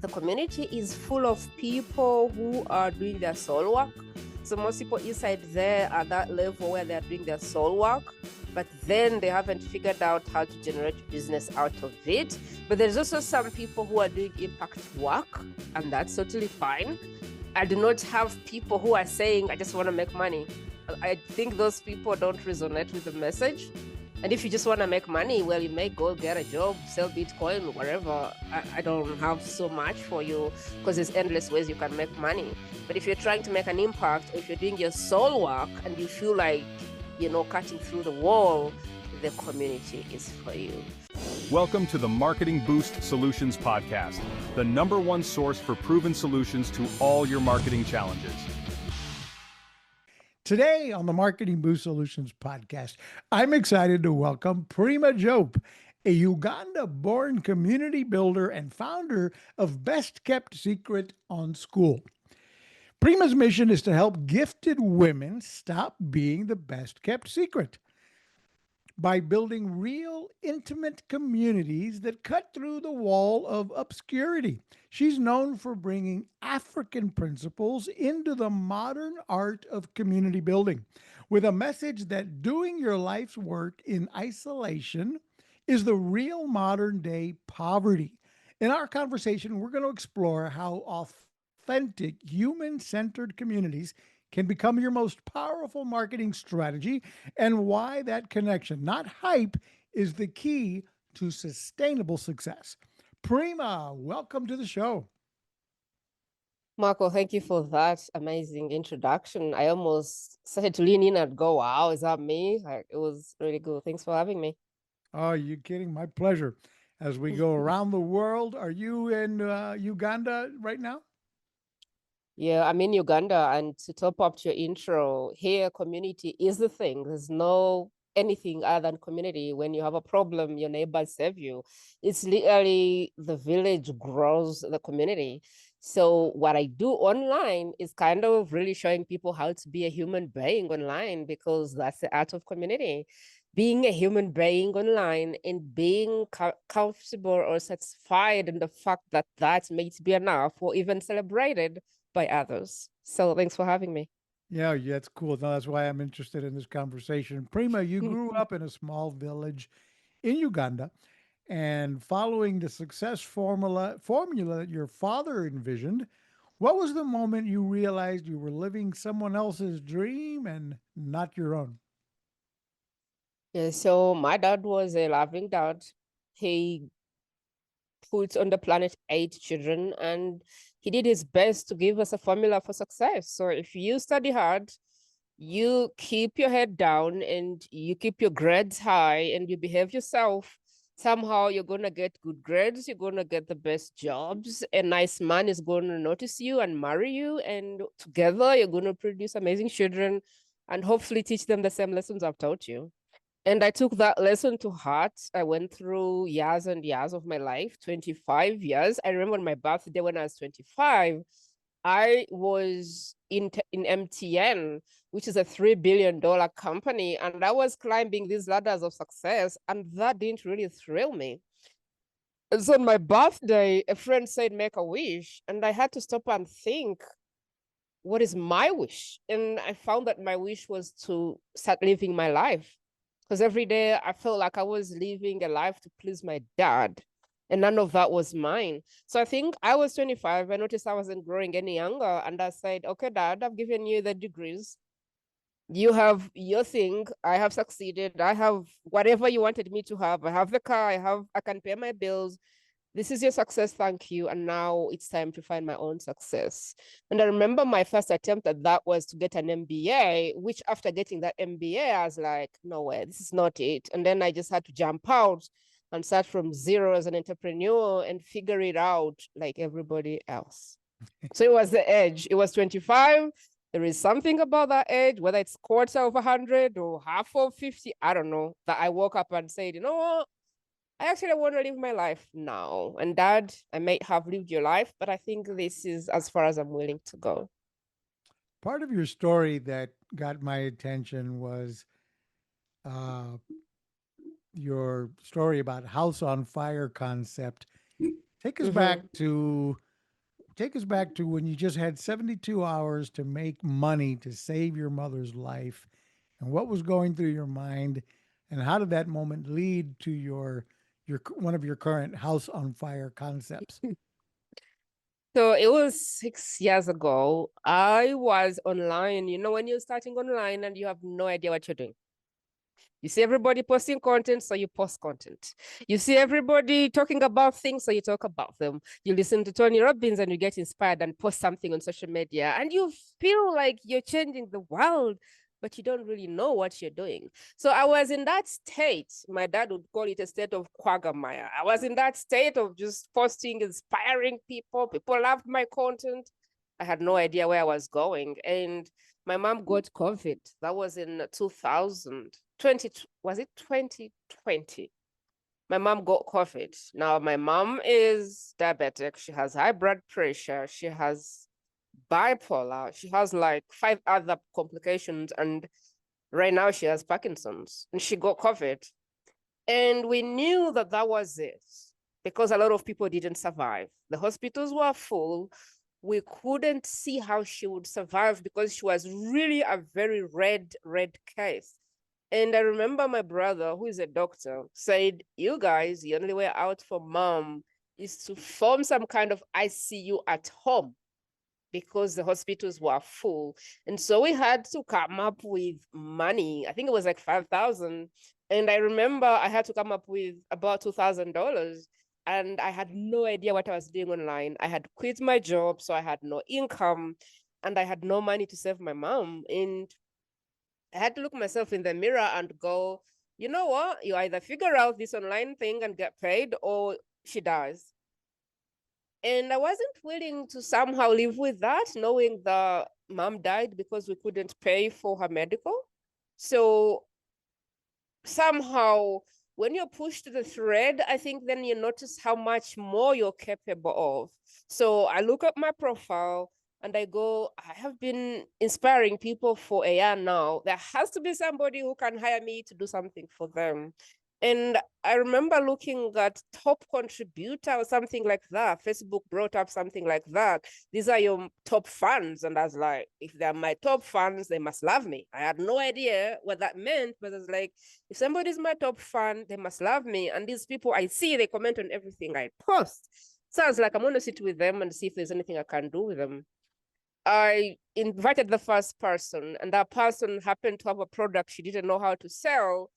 the community is full of people who are doing their soul work. So most people inside there are that level where they're doing their soul work, but then they haven't figured out how to generate business out of it. But there's also some people who are doing impact work, and that's totally fine. I do not have people who are saying, I just want to make money. I think those people don't resonate with the message. And if you just want to make money, well, you may go get a job, sell Bitcoin, whatever. I don't have so much for you because there's endless ways you can make money. But if you're trying to make an impact, or if you're doing your soul work and you feel like, cutting through the wall, the community is for you. Welcome to the Marketing Boost Solutions Podcast, the #1 source for proven solutions to all your marketing challenges. Today on the Marketing Boost Solutions Podcast, I'm excited to welcome Prima Jope, a Uganda-born community builder and founder of Kept Secret Skool. Prima's mission is to help gifted women stop being the best kept secret by building real, intimate communities that cut through the wall of obscurity. She's known for bringing African principles into the modern art of community building, with a message that doing your life's work in isolation is the real modern-day poverty. In our conversation, we're going to explore how authentic, human-centered communities can become your most powerful marketing strategy, and why that connection, not hype, is the key to sustainable success. Prima, welcome to the show. Marco, thank you for that amazing introduction. I almost started to lean in and go, wow, is that me? It was really good. Thanks for having me. Oh, you kidding? My pleasure. As we go around the world, are you in Uganda right now? Yeah, I'm in Uganda, and to top up to your intro, here community is the thing. There's no anything other than community. When you have a problem, your neighbors save you. It's literally the village grows the community. So what I do online is kind of really showing people how to be a human being online, because that's the art of community. Being a human being online and being comfortable or satisfied in the fact that that may be enough or even celebrated by others. So thanks for having me. Yeah, that's cool. No, that's why I'm interested in this conversation. Prima, you grew up in a small village in Uganda, and following the success formula that your father envisioned, what was the moment you realized you were living someone else's dream and not your own? Yeah, so my dad was a loving dad. He put on the planet 8 children, and he did his best to give us a formula for success. So if you study hard, you keep your head down and you keep your grades high and you behave yourself, somehow you're going to get good grades, you're going to get the best jobs, a nice man is going to notice you and marry you, and together you're going to produce amazing children and hopefully teach them the same lessons I've taught you. And I took that lesson to heart. I went through years and years of my life, 25 years. I remember on my birthday when I was 25, I was in MTN, which is a $3 billion company. And I was climbing these ladders of success, and that didn't really thrill me. And so on my birthday, a friend said, make a wish. And I had to stop and think, what is my wish? And I found that my wish was to start living my life. Because every day I felt like I was living a life to please my dad, and none of that was mine. So I think I was 25. I noticed I wasn't growing any younger. And I said, okay, Dad, I've given you the degrees. You have your thing. I have succeeded. I have whatever you wanted me to have. I have the car. I can pay my bills. This is your success, thank you. And now it's time to find my own success. And I remember my first attempt at that was to get an MBA, which after getting that MBA, I was like, no way, this is not it. And then I just had to jump out and start from zero as an entrepreneur and figure it out like everybody else. So it was the edge. It was 25. There is something about that age, whether it's quarter of 100 or half of 50, I don't know, that I woke up and said, you know what? I actually want to live my life now. And Dad, I may have lived your life, but I think this is as far as I'm willing to go. Part of your story that got my attention was your story about house on fire concept. Take us back to Take us back to when you just had 72 hours to make money to save your mother's life, and what was going through your mind, and how did that moment lead to your one of your current house on fire concepts? So it was 6 years ago. I was online. You know, when you're starting online and you have no idea what you're doing. You see everybody posting content, so you post content. You see everybody talking about things, so you talk about them. You listen to Tony Robbins and you get inspired and post something on social media, and you feel like you're changing the world, but you don't really know what you're doing. So I was in that state. My dad would call it a state of quagmire. I was in that state of just posting, inspiring people. People loved my content. I had no idea where I was going. And my mom got COVID. That was in 2020. Was it 2020? My mom got COVID. Now, my mom is diabetic. She has high blood pressure. She has bipolar. She has like 5 other complications. And right now she has Parkinson's. And she got COVID. And we knew that that was it because a lot of people didn't survive. The hospitals were full. We couldn't see how she would survive because she was really a very red case. And I remember my brother, who is a doctor, said, you guys, the only way out for mom is to form some kind of ICU at home because the hospitals were full. And so we had to come up with money. I think it was like 5,000. And I remember I had to come up with about $2,000. And I had no idea what I was doing online. I had quit my job, so I had no income and I had no money to save my mom. And I had to look myself in the mirror and go, you know what? You either figure out this online thing and get paid or she dies. And I wasn't willing to somehow live with that, knowing the mom died because we couldn't pay for her medical. So somehow, when you're pushed to the thread, I think then you notice how much more you're capable of. So I look at my profile and I go, I have been inspiring people for a year now. There has to be somebody who can hire me to do something for them. And I remember looking at top contributor or something like that. Facebook brought up something like that. These are your top fans. And I was like, if they're my top fans, they must love me. I had no idea what that meant, but I was like, if somebody's my top fan, they must love me. And these people I see, they comment on everything I post. So I was like, I'm going to sit with them and see if there's anything I can do with them. I invited the first person, and that person happened to have a product she didn't know how to sell.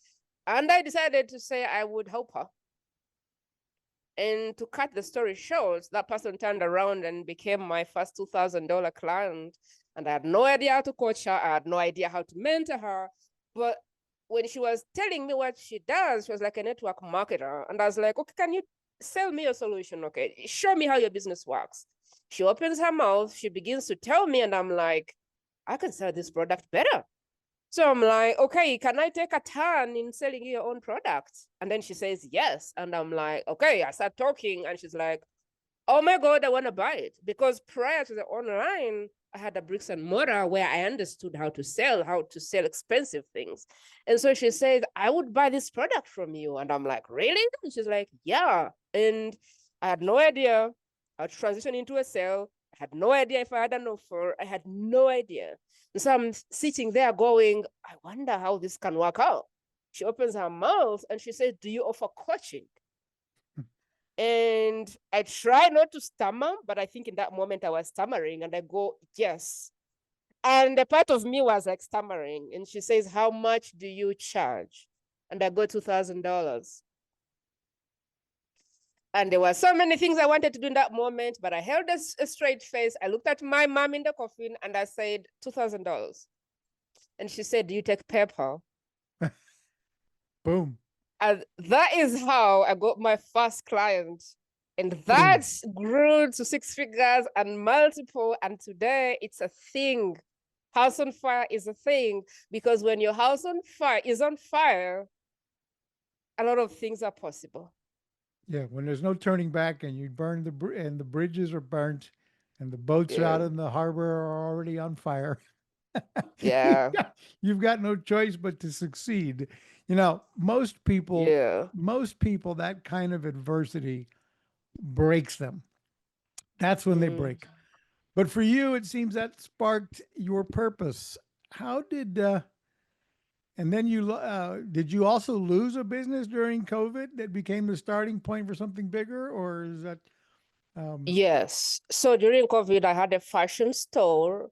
And I decided to say I would help her. And to cut the story short, that person turned around and became my first $2,000 client. And I had no idea how to coach her. I had no idea how to mentor her. But when she was telling me what she does, she was like a network marketer. And I was like, okay, can you sell me a solution? Okay, show me how your business works. She opens her mouth. She begins to tell me. And I'm like, I can sell this product better. So I'm like, okay, can I take a turn in selling you your own product? And then she says, yes. And I'm like, okay, I start talking. And she's like, oh my God, I want to buy it. Because prior to the online, I had a bricks and mortar where I understood how to sell expensive things. And so she said, I would buy this product from you. And I'm like, really? And she's like, yeah. And I had no idea how to transition into a sale. I had no idea if I had an offer. I had no idea. And so I'm sitting there going, I wonder how this can work out. She opens her mouth and she says, do you offer coaching? And I try not to stammer, but I think in that moment I was stammering and I go, yes. And a part of me was like stammering. And she says, how much do you charge? And I go, $2,000. And there were so many things I wanted to do in that moment, but I held a straight face. I looked at my mom in the coffin and I said, $2,000. And she said, do you take PayPal? Boom. And that is how I got my first client. And that grew to 6 figures and multiple. And today it's a thing. House on fire is a thing because when your house is on fire, a lot of things are possible. Yeah, when there's no turning back and you burn and the bridges are burnt and the boats out in the harbor are already on fire. Yeah. You've got no choice but to succeed. You know, most people, that kind of adversity breaks them. That's when they break. But for you, it seems that sparked your purpose. How did and then did you also lose a business during COVID that became the starting point for something bigger, or is that um, Yes. So during COVID, I had a fashion store.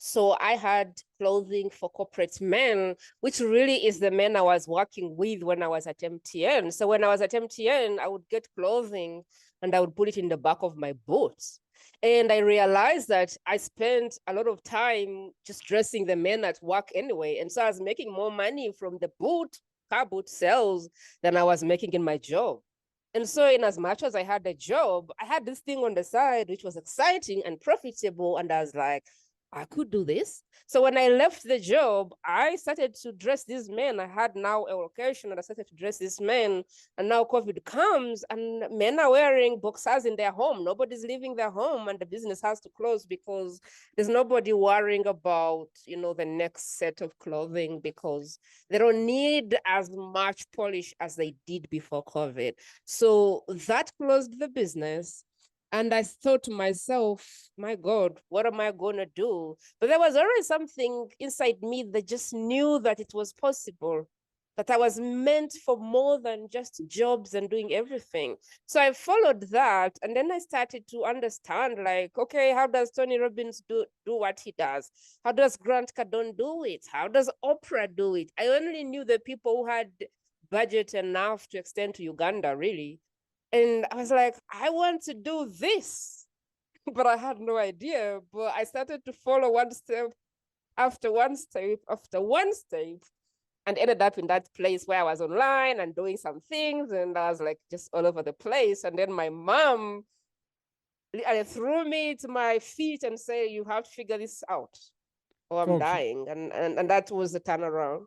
So I had clothing for corporate men, which really is the men I was working with when I was at MTN. So when I was at MTN, I would get clothing and I would put it in the back of my boots. And I realized that I spent a lot of time just dressing the men at work anyway. And so I was making more money from the car boot sales than I was making in my job. And so in as much as I had a job, I had this thing on the side, which was exciting and profitable. And I was like, I could do this. So when I left the job, I started to dress these men. I had now a location and I started to dress these men. And now COVID comes and men are wearing boxers in their home. Nobody's leaving their home and the business has to close because there's nobody worrying about, the next set of clothing because they don't need as much polish as they did before COVID. So that closed the business. And I thought to myself, my God, what am I going to do? But there was always something inside me that just knew that it was possible, that I was meant for more than just jobs and doing everything. So I followed that. And then I started to understand, like, okay, how does Tony Robbins do what he does? How does Grant Cardone do it? How does Oprah do it? I only knew the people who had budget enough to extend to Uganda, really. And I was like, I want to do this, but I had no idea. But I started to follow one step after one step after one step and ended up in that place where I was online and doing some things. And I was like just all over the place. And then my mom threw me to my feet and said, you have to figure this out or I'm folks? dying. And that was the turnaround.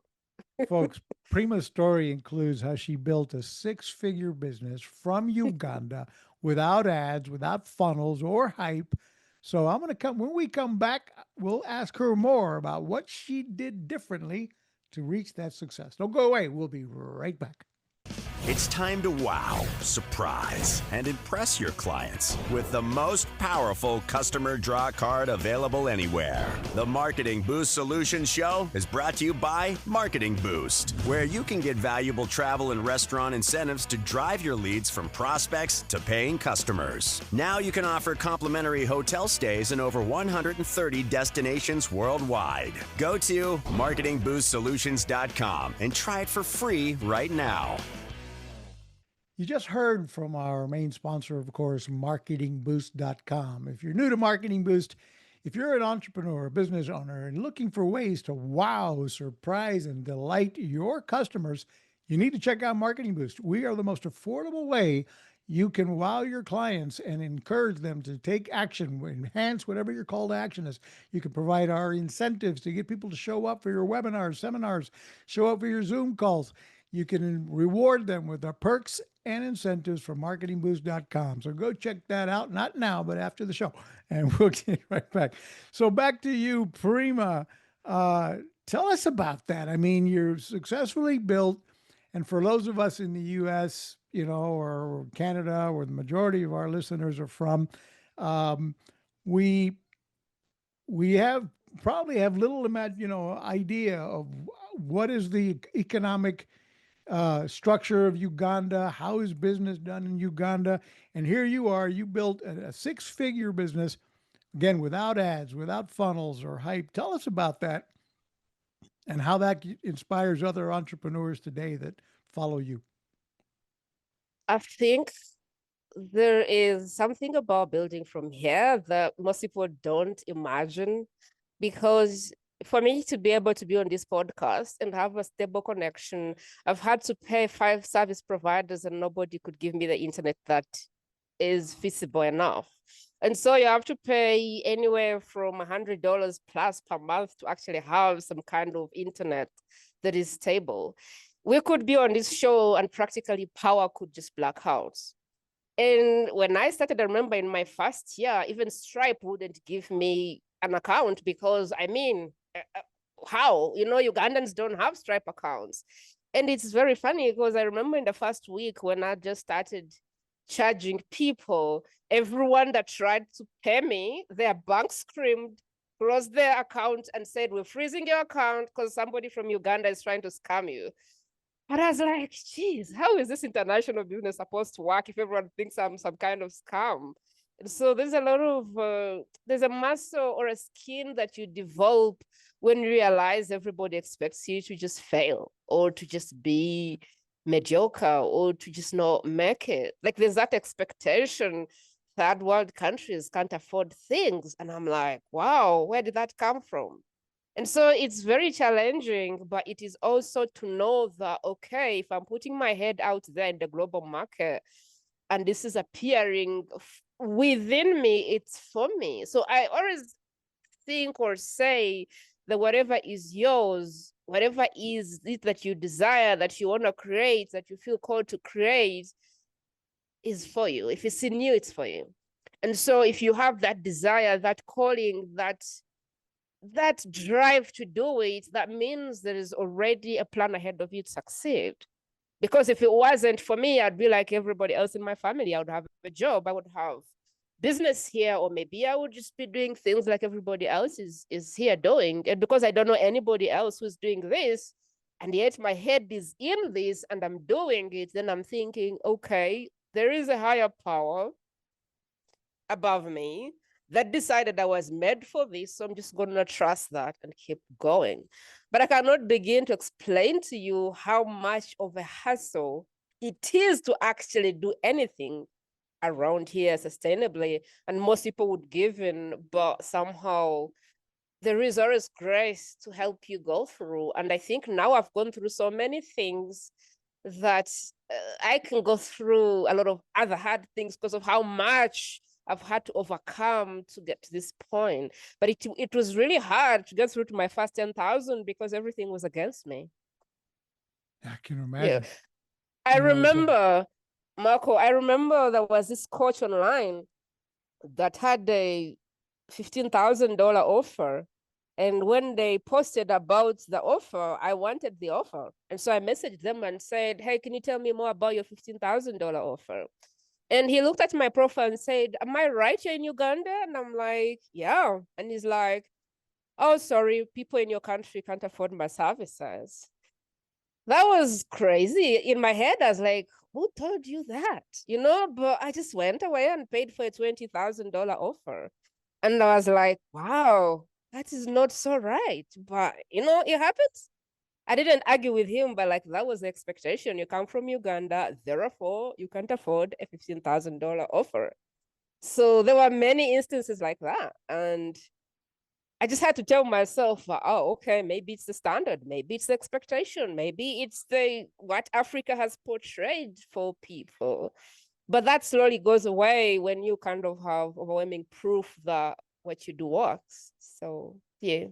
Folks, Prima's story includes how she built a six-figure business from Uganda without ads, without funnels or hype. So I'm going to come when we come back, we'll ask her more about what she did differently to reach that success. Don't go away. We'll be right back. It's time to wow, surprise, and impress your clients with the most powerful customer draw card available anywhere. The Marketing Boost Solutions Show is brought to you by Marketing Boost, where you can get valuable travel and restaurant incentives to drive your leads from prospects to paying customers. Now you can offer complimentary hotel stays in over 130 destinations worldwide. Go to marketingboostsolutions.com and try it for free right now. You just heard from our main sponsor, of course, marketingboost.com. If you're new to Marketing Boost, if you're an entrepreneur, a business owner, and looking for ways to wow, surprise, and delight your customers, you need to check out Marketing Boost. We are the most affordable way you can wow your clients and encourage them to take action, enhance whatever your call to action is. You can provide our incentives to get people to show up for your webinars, seminars, show up for your Zoom calls. You can reward them with the perks and incentives from marketingboost.com. So go check that out, not now, but after the show. And we'll get right back. So back to you, Prima. Tell us about that. I mean, you're successfully built. And for those of us in the U.S., or Canada, where the majority of our listeners are from, we have probably have little idea of what is the economic structure of Uganda, how is business done in Uganda. And here you are, you built a six-figure business, again, without ads, without funnels or hype. Tell us about that and how that inspires other entrepreneurs today that follow you. I think there is something about building from here that most people don't imagine, because for me to be able to be on this podcast and have a stable connection, I've had to pay 5 service providers and nobody could give me the internet that is feasible enough. And so you have to pay anywhere from $100 plus per month to actually have some kind of internet that is stable. We could be on this show and practically power could just black out. And when I started, I remember in my first year, even Stripe wouldn't give me an account because, how? Ugandans don't have Stripe accounts. And it's very funny because I remember in the first week when I just started charging people. Everyone that tried to pay me, their bank screamed, closed their account and said, we're freezing your account because somebody from Uganda is trying to scam you. And I was like, geez, how is this international business supposed to work if everyone thinks I'm some kind of scam? And so there's a lot of, there's a muscle or a skin that you develop when you realize everybody expects you to just fail or to just be mediocre or to just not make it. Like there's that expectation. Third world countries can't afford things. And I'm like, wow, where did that come from? And so it's very challenging, but it is also to know that, okay, if I'm putting my head out there in the global market and this is appearing within me, it's for me. So I always think or say that whatever is yours, whatever is it that you desire, that you want to create, that you feel called to create, is for you. If it's in you, it's for you. And so if you have that desire, that calling, that drive to do it, that means there is already a plan ahead of you to succeed. Because if it wasn't for me, I'd be like everybody else in my family. I would have a job, I would have business here, or maybe I would just be doing things like everybody else is here doing. And because I don't know anybody else who's doing this, and yet my head is in this and I'm doing it, then I'm thinking, okay, there is a higher power above me that decided I was made for this. So I'm just going to trust that and keep going. But I cannot begin to explain to you how much of a hassle it is to actually do anything around here sustainably. And most people would give in, but somehow there is always grace to help you go through. And I think now I've gone through so many things that I can go through a lot of other hard things because of how much I've had to overcome to get to this point. But it was really hard to get through to my first 10,000 because everything was against me. I can imagine. Yeah. I remember, Marco, I remember there was this coach online that had a $15,000 offer. And when they posted about the offer, I wanted the offer. And so I messaged them and said, hey, can you tell me more about your $15,000 offer? And he looked at my profile and said, am I right, you're in Uganda? And I'm like, yeah. And he's like, oh, sorry, people in your country can't afford my services. That was crazy. In my head, I was like, who told you that? You know, but I just went away and paid for a $20,000 offer. And I was like, wow, that is not so right. But, you know, it happens. I didn't argue with him, but like that was the expectation. You come from Uganda, therefore you can't afford a $15,000 offer. So there were many instances like that. And I just had to tell myself, oh, okay, maybe it's the standard, maybe it's the expectation, maybe it's what Africa has portrayed for people. But that slowly goes away when you kind of have overwhelming proof that what you do works. So yeah.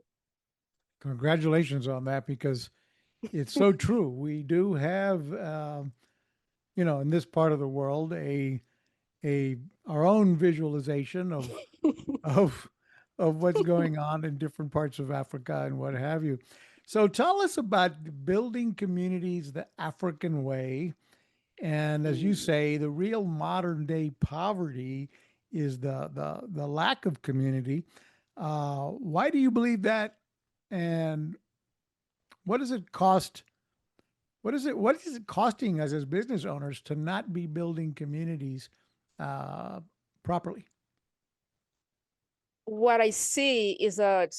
Congratulations on that, because it's so true. We do have, in this part of the world, our own visualization of what's going on in different parts of Africa and what have you. So tell us about building communities the African way. And as you say, the real modern day poverty is the lack of community. Why do you believe that? And what does it cost? What is it costing us as business owners to not be building communities properly? What I see is that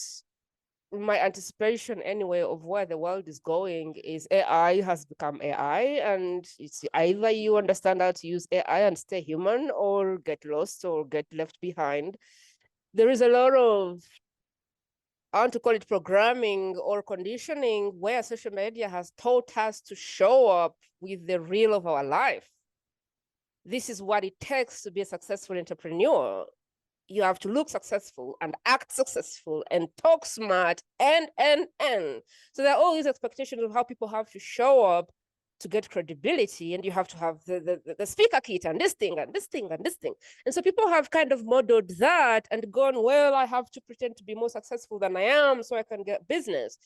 my anticipation anyway of where the world is going is AI has become AI, and it's either you understand how to use AI and stay human or get lost or get left behind. There is a lot of, I want to call it programming or conditioning, where social media has taught us to show up with the real of our life. This is what it takes to be a successful entrepreneur. You have to look successful and act successful and talk smart and. So there are all these expectations of how people have to show up to get credibility, and you have to have the speaker kit and this thing and this thing and this thing. And so people have kind of modeled that and gone, well, I have to pretend to be more successful than I am so I can get business.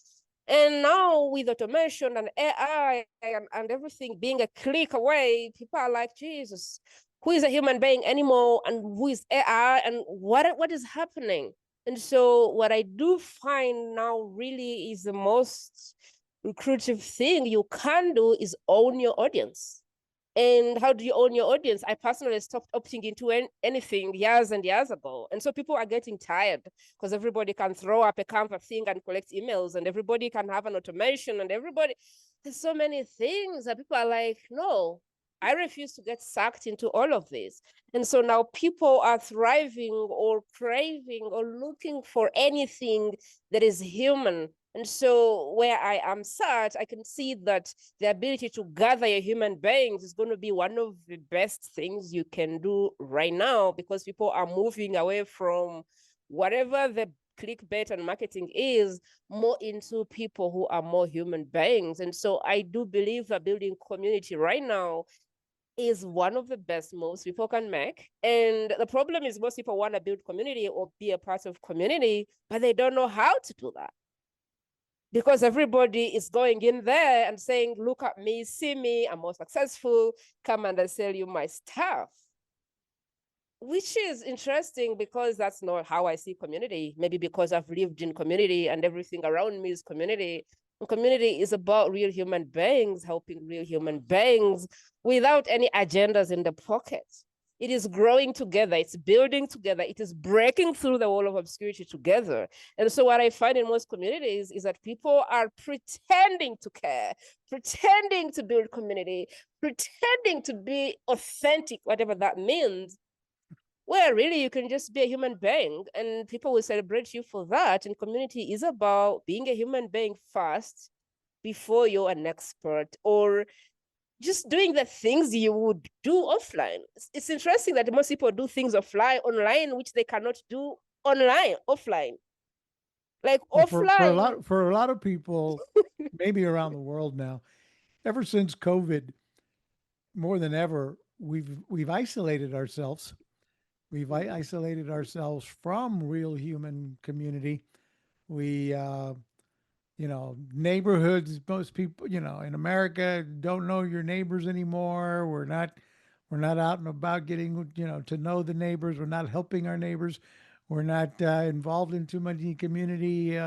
And now with automation and AI and everything being a click away, people are like, Jesus, who is a human being anymore and who is AI and what is happening. And so what I do find now really is the most recruitive thing you can do is own your audience. And how do you own your audience? I personally stopped opting into anything years and years ago. And so people are getting tired because everybody can throw up a Canva thing and collect emails, and everybody can have an automation, and there's so many things that people are like, no, I refuse to get sucked into all of this. And so now people are thriving or craving or looking for anything that is human. And so where I am sat, I can see that the ability to gather your human beings is going to be one of the best things you can do right now, because people are moving away from whatever the clickbait and marketing is, more into people who are more human beings. And so I do believe that building community right now is one of the best moves people can make. And the problem is most people want to build community or be a part of community, but they don't know how to do that, because everybody is going in there and saying, look at me, see me, I'm more successful, come and I sell you my stuff. Which is interesting because that's not how I see community. Maybe because I've lived in community and everything around me is community. And community is about real human beings, helping real human beings without any agendas in the pocket. It is growing together, it's building together, it is breaking through the wall of obscurity together. And so what I find in most communities is that people are pretending to care, pretending to build community, pretending to be authentic, whatever that means, where really you can just be a human being and people will celebrate you for that. And community is about being a human being first before you're an expert, or just doing the things you would do offline. It's interesting that most people do things online, which they cannot do offline. Like Well, offline. for a lot of people, maybe around the world now, ever since COVID, more than ever, we've isolated ourselves. We've isolated ourselves from real human community. We neighborhoods, most people, in America don't know your neighbors anymore. We're not out and about getting, to know the neighbors. We're not helping our neighbors. We're not involved in too many community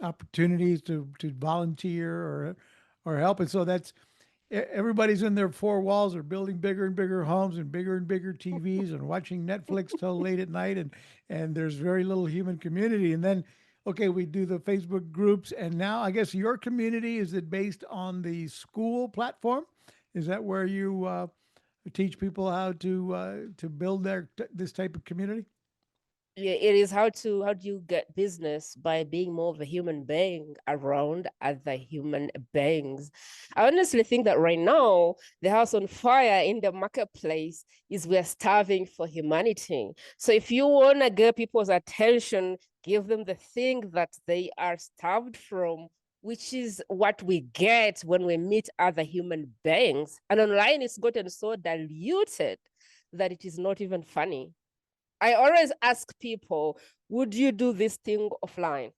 opportunities to volunteer or help. And so that's everybody's in their four walls are building bigger and bigger homes and bigger TVs and watching Netflix till late at night, and there's very little human community. And then okay, we do the Facebook groups, and now I guess your community, is it based on the school platform? Is that where you teach people how to build this type of community? Yeah, it is how do you get business by being more of a human being around other human beings. I honestly think that right now the house on fire in the marketplace is we're starving for humanity. So if you want to get people's attention, give them the thing that they are starved from, which is what we get when we meet other human beings. And online it's gotten so diluted that it is not even funny. I always ask people, would you do this thing offline?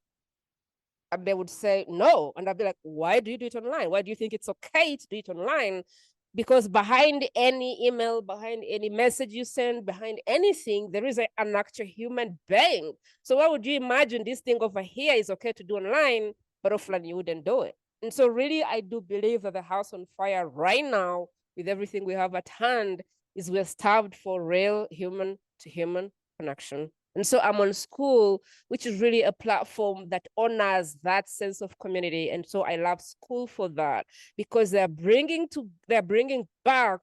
And they would say no. And I'd be like, why do you do it online? Why do you think it's okay to do it online? Because behind any email, behind any message you send, behind anything, there is an actual human being. So why would you imagine this thing over here is okay to do online, but offline you wouldn't do it? And so really, I do believe that the house on fire right now, with everything we have at hand, is we're starved for real human to human connection. And so I'm on Skool, which is really a platform that honors that sense of community. And so I love Skool for that, because they're bringing back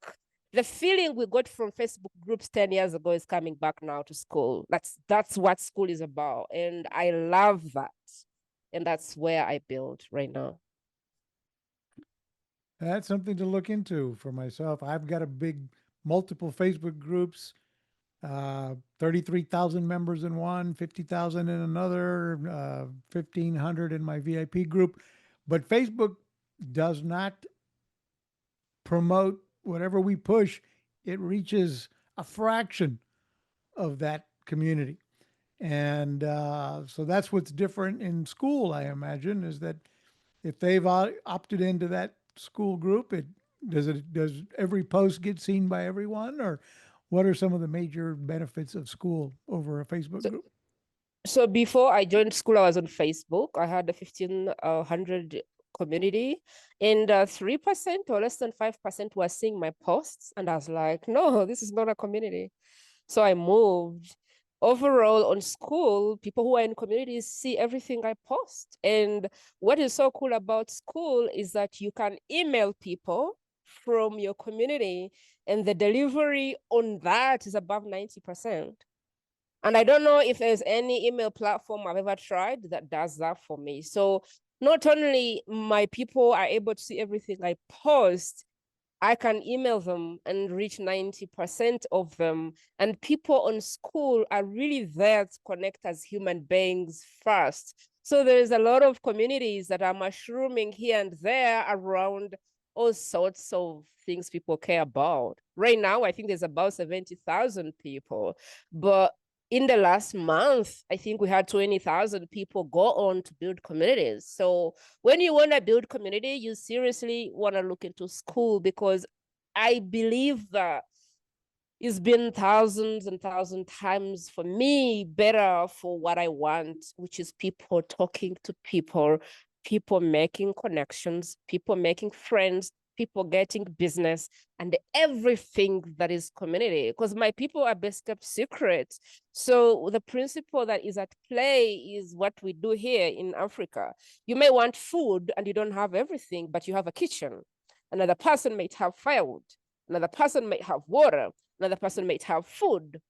the feeling we got from Facebook groups 10 years ago is coming back now to Skool. That's what Skool is about. And I love that. And that's where I build right now. That's something to look into for myself. I've got a big multiple Facebook groups, 33,000 members in one, 50,000 in another, 1,500 in my VIP group. But Facebook does not promote whatever we push. It reaches a fraction of that community. And so that's what's different in Skool, I imagine, is that if they've opted into that Skool group, Does every post get seen by everyone, or what are some of the major benefits of school over a Facebook So, group? so before I joined school, I was on Facebook. I had a 1,500 community, and 3% or less than 5% were seeing my posts. And I was like, no, this is not a community. So I moved. Overall, on school, people who are in communities see everything I post. And what is so cool about school is that you can email people from your community, and the delivery on that is above 90%. And I don't know if there's any email platform I've ever tried that does that for me. So not only my people are able to see everything I post, I can email them and reach 90% of them. And people on school are really there to connect as human beings first. So there's a lot of communities that are mushrooming here and there around all sorts of things people care about. Right now, I think there's about 70,000 people. But in the last month, I think we had 20,000 people go on to build communities. So when you want to build community, you seriously want to look into school, because I believe that it's been thousands and thousands times for me better for what I want, which is people talking to people, people making connections, people making friends, people getting business, and everything that is community. Because my people are best kept secret. So the principle that is at play is what we do here in Africa. You may want food and you don't have everything, but you have a kitchen. Another person might have firewood. Another person might have water. Another person might have food.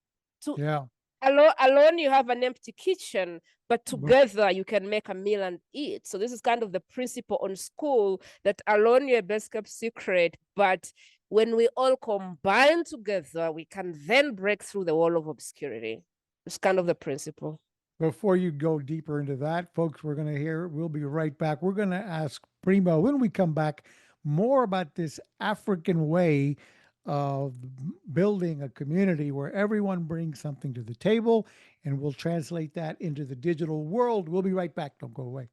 To Yeah. alone you have an empty kitchen, but together you can make a meal and eat. So this is kind of the principle on school, that alone you're best kept secret, but when we all combine together, we can then break through the wall of obscurity. It's kind of the principle. Before you go deeper into that, folks, we'll be right back. We're going to ask Primo when we come back more about this African way of building a community where everyone brings something to the table, and we'll translate that into the digital world. We'll be right back. Don't go away.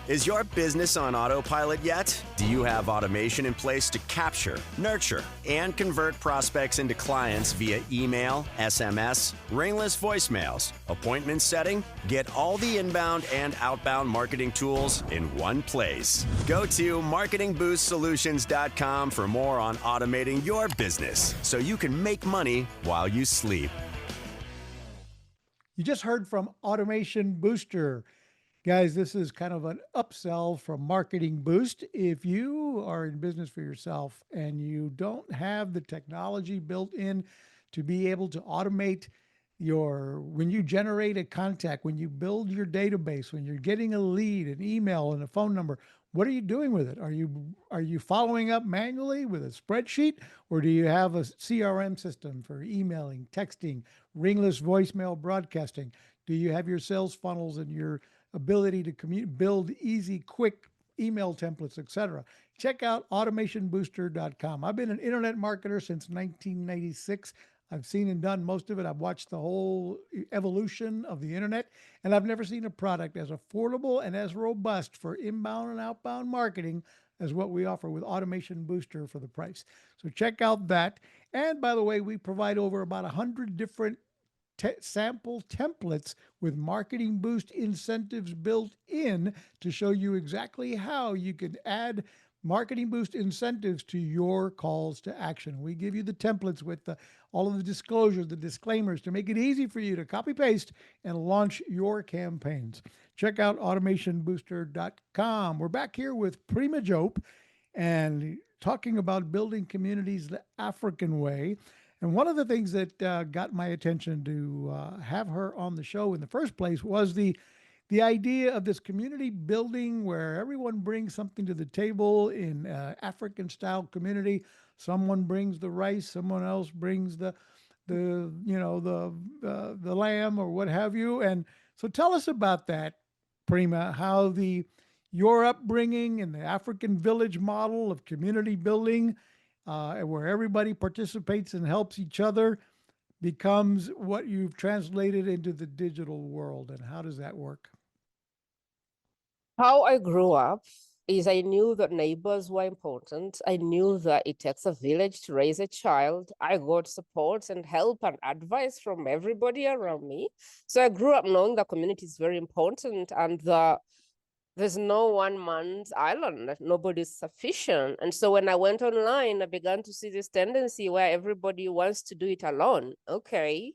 Is your business on autopilot yet? Do you have automation in place to capture, nurture, and convert prospects into clients via email, SMS, ringless voicemails, appointment setting? Get all the inbound and outbound marketing tools in one place. Go to marketingboostsolutions.com for more on automating your business so you can make money while you sleep. You just heard from Automation Booster. Guys, this is kind of an upsell from Marketing Boost. If you are in business for yourself and you don't have the technology built in to be able to automate when you generate a contact, when you build your database, when you're getting a lead, an email, and a phone number, what are you doing with it? Are you following up manually with a spreadsheet, or do you have a CRM system for emailing, texting, ringless voicemail broadcasting? Do you have your sales funnels and your ability to build easy, quick email templates, etc.? Check out automationbooster.com. I've been an internet marketer since 1996. I've seen and done most of it. I've watched the whole evolution of the internet, and I've never seen a product as affordable and as robust for inbound and outbound marketing as what we offer with Automation Booster for the price. So check out that. And by the way, we provide over about 100 different sample templates with Marketing Boost incentives built in to show you exactly how you can add Marketing Boost incentives to your calls to action. We give you the templates with all of the disclosures, the disclaimers, to make it easy for you to copy paste and launch your campaigns. Check out automationbooster.com. We're back here with Prima Jope and talking about building communities the African way. And one of the things that got my attention to have her on the show in the first place was the idea of this community building where everyone brings something to the table in African style community. Someone brings the rice, someone else brings the lamb or what have you. And so tell us about that, Prima, how your upbringing and the African village model of community building, where everybody participates and helps each other, becomes what you've translated into the digital world. And how does that work? How I grew up, is I knew that neighbors were important. I knew that it takes a village to raise a child. I got support and help and advice from everybody around me. So I grew up knowing that community is very important and that there's no one man's island, that nobody's sufficient. And so when I went online, I began to see this tendency where everybody wants to do it alone. Okay.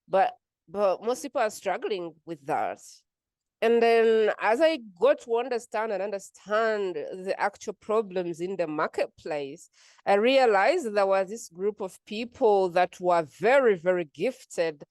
But most people are struggling with that. And then as I got to understand the actual problems in the marketplace, I realized there was this group of people that were very, very gifted,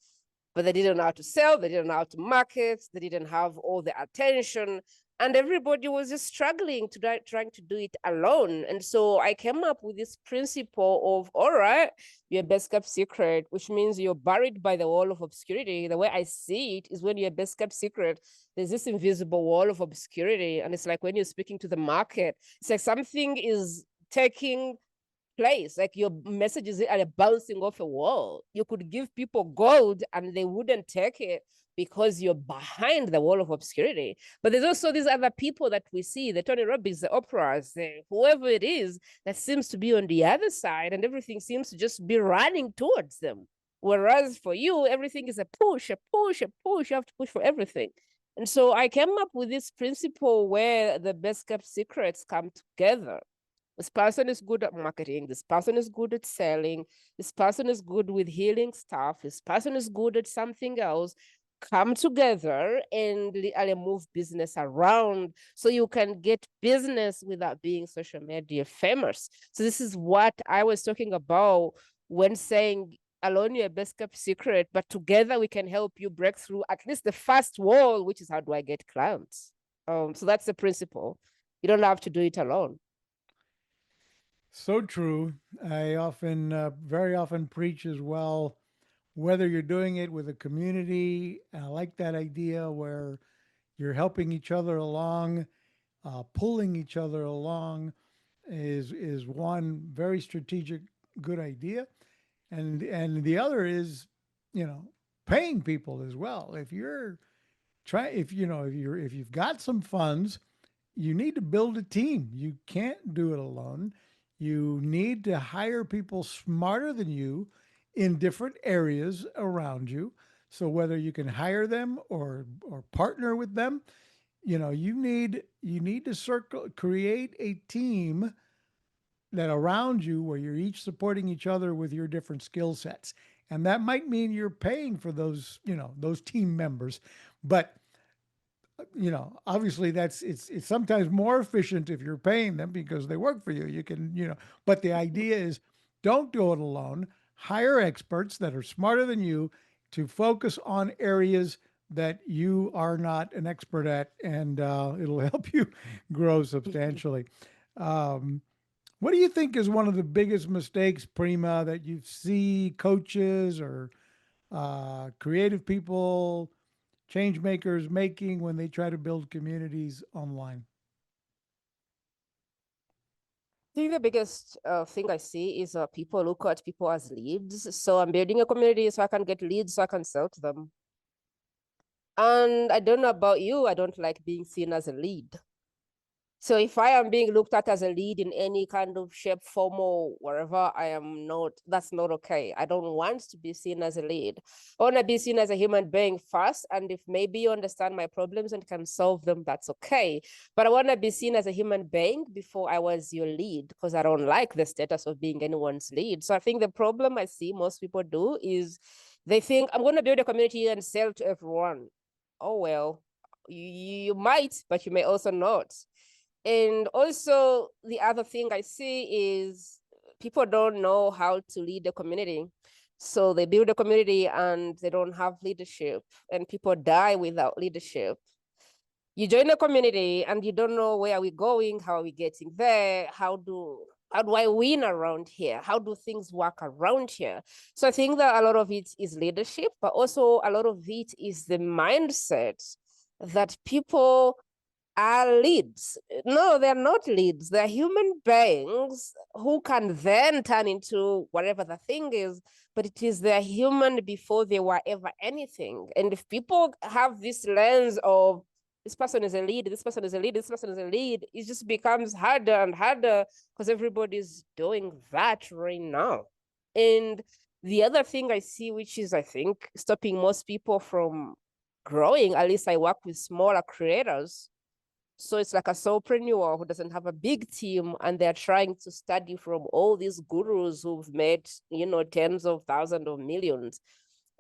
but they didn't know how to sell, they didn't know how to market, they didn't have all the attention. And everybody was just struggling to trying to do it alone. And so I came up with this principle of, all right, you're best kept secret, which means you're buried by the wall of obscurity. The way I see it is when you're best kept secret, there's this invisible wall of obscurity. And it's like when you're speaking to the market, it's like something is taking place, like your messages are bouncing off a wall. You could give people gold and they wouldn't take it because you're behind the wall of obscurity. But there's also these other people that we see, the Tony Robbins, the Oprahs, whoever it is that seems to be on the other side and everything seems to just be running towards them. Whereas for you, everything is a push, a push, a push. You have to push for everything. And so I came up with this principle where the best kept secrets come together. This person is good at marketing. This person is good at selling. This person is good with healing stuff. This person is good at something else. Come together and move business around so you can get business without being social media famous. So this is what I was talking about when saying alone you're best kept secret, but together we can help you break through at least the first wall, which is how do I get clients? So that's the principle. You don't have to do it alone. So true. I often, very often preach as well, whether you're doing it with a community, and I like that idea where you're helping each other along, pulling each other along is one very strategic, good idea. And the other is, you know, paying people as well. If you're if you know, if you've got some funds, you need to build a team. You can't do it alone. You need to hire people smarter than you in different areas around you. So whether you can hire them or partner with them, you need to create a team that around you where you're each supporting each other with your different skill sets. And that might mean you're paying for those, those team members, but obviously it's sometimes more efficient if you're paying them because they work for you. You can, but the idea is don't do it alone. Hire experts that are smarter than you to focus on areas that you are not an expert at, and it'll help you grow substantially. What do you think is one of the biggest mistakes, Prima, that you see coaches or creative people, change makers making when they try to build communities online? I think the biggest thing I see is people look at people as leads. So I'm building a community so I can get leads so I can sell to them. And I don't know about you, I don't like being seen as a lead. So if I am being looked at as a lead in any kind of shape, form, or wherever, I am not, that's not okay. I don't want to be seen as a lead. I want to be seen as a human being first. And if maybe you understand my problems and can solve them, that's okay. But I want to be seen as a human being before I was your lead, because I don't like the status of being anyone's lead. So I think the problem I see most people do is they think, I'm going to build a community and sell to everyone. Oh, well, you might, but you may also not. And also the other thing I see is people don't know how to lead a community. So they build a community and they don't have leadership, and people die without leadership. You join a community and you don't know where are we going, how are we getting there, how do I win around here? How do things work around here? So I think that a lot of it is leadership, but also a lot of it is the mindset that people are leads. No, they're not leads. They're human beings who can then turn into whatever the thing is, but it is they're human before they were ever anything. And if people have this lens of this person is a lead, this person is a lead, this person is a lead. It just becomes harder and harder because everybody's doing that right now. And the other thing I see, which is, I think, stopping most people from growing, at least I work with smaller creators. So it's like a solopreneur who doesn't have a big team, and they're trying to study from all these gurus who've made, tens of thousands of millions.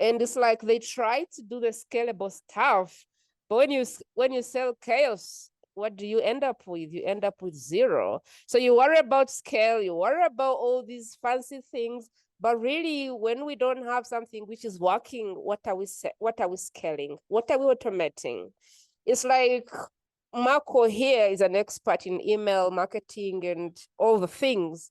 And it's like they try to do the scalable stuff, but when you sell chaos, what do you end up with? You end up with zero. So you worry about scale, you worry about all these fancy things, but really, when we don't have something which is working, what are we scaling? What are we automating? It's like Marco here is an expert in email marketing and all the things.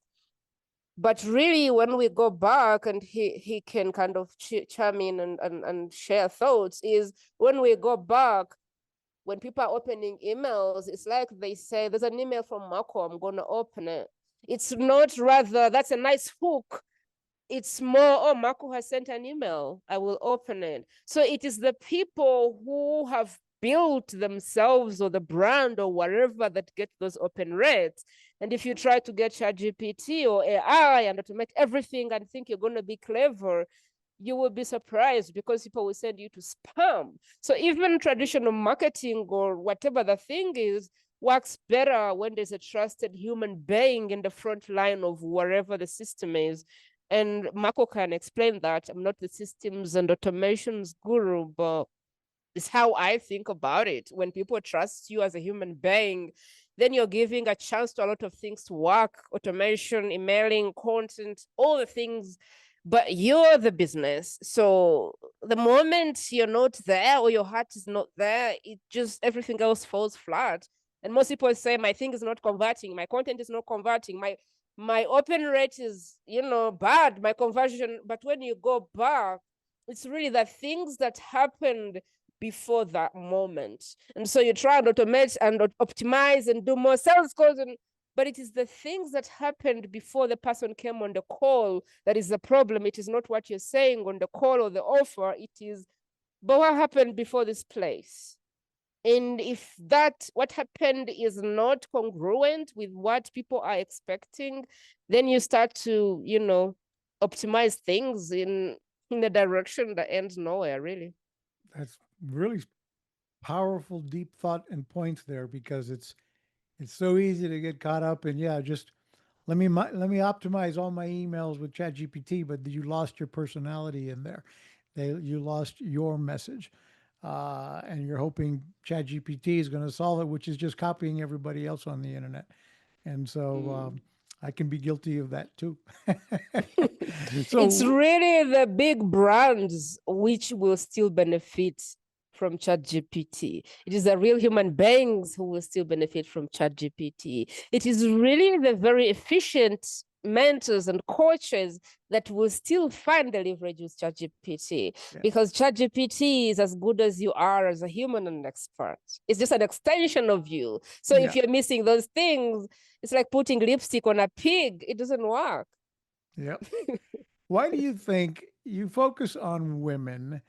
But really, when we go back and he can kind of chime in and share thoughts, is when we go back, when people are opening emails, it's like they say, there's an email from Marco, I'm going to open it. It's not rather, that's a nice hook. It's more, oh, Marco has sent an email, I will open it. So it is the people who have built themselves or the brand or whatever that get those open rates. And if you try to get ChatGPT or AI and automate everything and think you're going to be clever, you will be surprised because people will send you to spam. So even traditional marketing or whatever the thing is works better when there's a trusted human being in the front line of wherever the system is. And Marco can explain that. I'm not the systems and automations guru, but it's how I think about it. When people trust you as a human being, then you're giving a chance to a lot of things to work, automation, emailing, content, all the things, but you're the business. So the moment you're not there or your heart is not there, it just, everything else falls flat. And most people say, my thing is not converting, my content is not converting, my open rate is, bad, my conversion. But when you go back, it's really the things that happened before that moment. And so you try and automate and optimize and do more sales calls, but it is the things that happened before the person came on the call that is the problem. It is not what you're saying on the call or the offer. It is, but what happened before this place? And if that, what happened is not congruent with what people are expecting, then you start to, optimize things in a direction that ends nowhere, really. That's really powerful, deep thought and points there, because it's so easy to get caught up in, just let me optimize all my emails with ChatGPT, but you lost your personality in there. You lost your message, and you're hoping ChatGPT is going to solve it, which is just copying everybody else on the internet. And so I can be guilty of that too. It's really the big brands which will still benefit from ChatGPT. It is the real human beings who will still benefit from ChatGPT. It is really the very efficient mentors and coaches that will still find the leverage with ChatGPT, because ChatGPT is as good as you are as a human and expert. It's just an extension of you. So if you're missing those things, it's like putting lipstick on a pig. It doesn't work. Yep. Why do you think you focus on women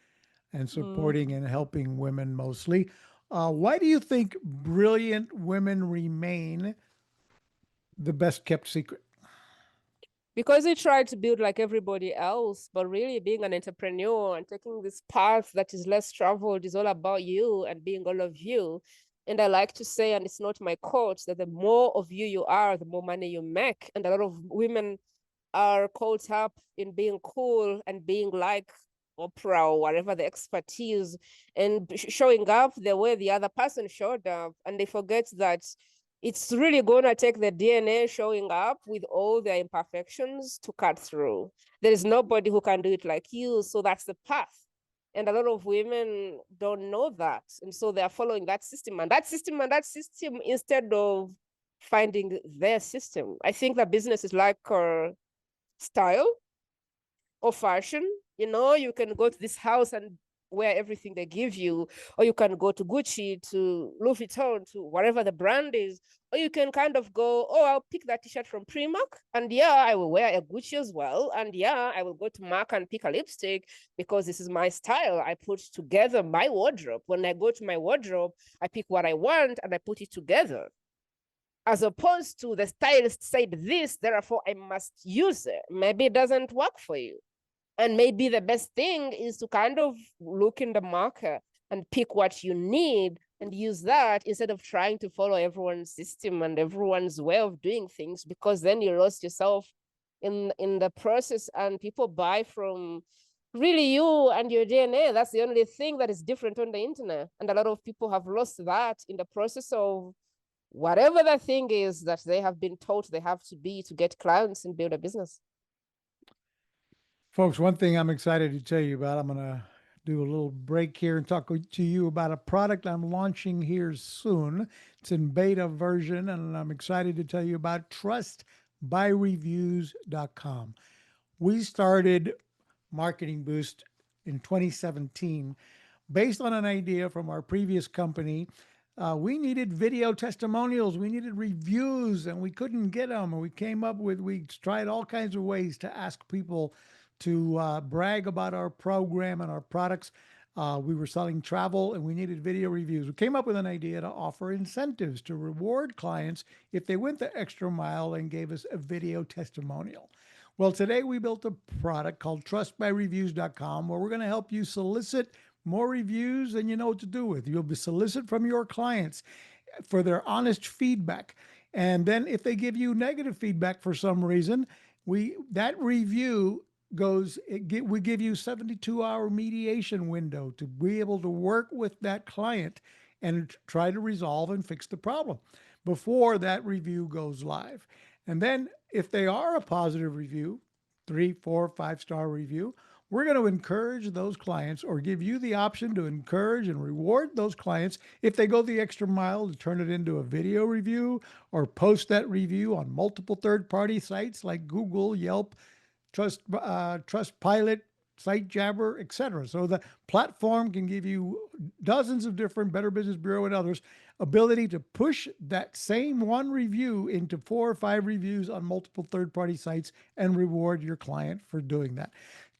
and supporting and helping women mostly? Why do you think brilliant women remain the best kept secret? Because we try to build like everybody else, but really being an entrepreneur and taking this path that is less traveled is all about you and being all of you. And I like to say, and it's not my quote, that the more of you are, the more money you make. And a lot of women are caught up in being cool and being like Oprah or whatever the expertise, and showing up the way the other person showed up. And they forget that it's really going to take the DNA showing up with all their imperfections to cut through. There is nobody who can do it like you. So that's the path. And a lot of women don't know that. And so they're following that system and that system and that system instead of finding their system. I think that business is like style or fashion. You can go to this house and wear everything they give you, or you can go to Gucci, to Louis Vuitton, to whatever the brand is, or you can kind of go, oh, I'll pick that t-shirt from Primark, and yeah, I will wear a Gucci as well, and yeah, I will go to MAC and pick a lipstick because this is my style. I put together my wardrobe. When I go to my wardrobe, I pick what I want and I put it together. As opposed to the stylist said this, therefore I must use it. Maybe it doesn't work for you. And maybe the best thing is to kind of look in the market and pick what you need and use that instead of trying to follow everyone's system and everyone's way of doing things, because then you lost yourself in the process, and people buy from really you and your DNA. That's the only thing that is different on the internet. And a lot of people have lost that in the process of whatever the thing is that they have been taught they have to be to get clients and build a business. Folks, one thing I'm excited to tell you about, I'm going to do a little break here and talk to you about a product I'm launching here soon. It's in beta version, and I'm excited to tell you about trustbyreviews.com. We started Marketing Boost in 2017 based on an idea from our previous company. We needed video testimonials, we needed reviews, and we couldn't get them. And we tried all kinds of ways to ask people to brag about our program and our products. We were selling travel and we needed video reviews. We came up with an idea to offer incentives to reward clients if they went the extra mile and gave us a video testimonial. Well, today we built a product called trustbyreviews.com where we're going to help you solicit more reviews than you know what to do with. You'll be solicit from your clients for their honest feedback. And then if they give you negative feedback for some reason, we give you 72-hour mediation window to be able to work with that client and try to resolve and fix the problem before that review goes live. And then if they are a positive review, 3, 4, 5-star review, we're going to encourage those clients, or give you the option to encourage and reward those clients if they go the extra mile to turn it into a video review or post that review on multiple third-party sites like Google, Yelp, Trustpilot, SiteJabber, etc. So the platform can give you dozens of different Better Business Bureau and others ability to push that same one review into 4 or 5 reviews on multiple third-party sites and reward your client for doing that.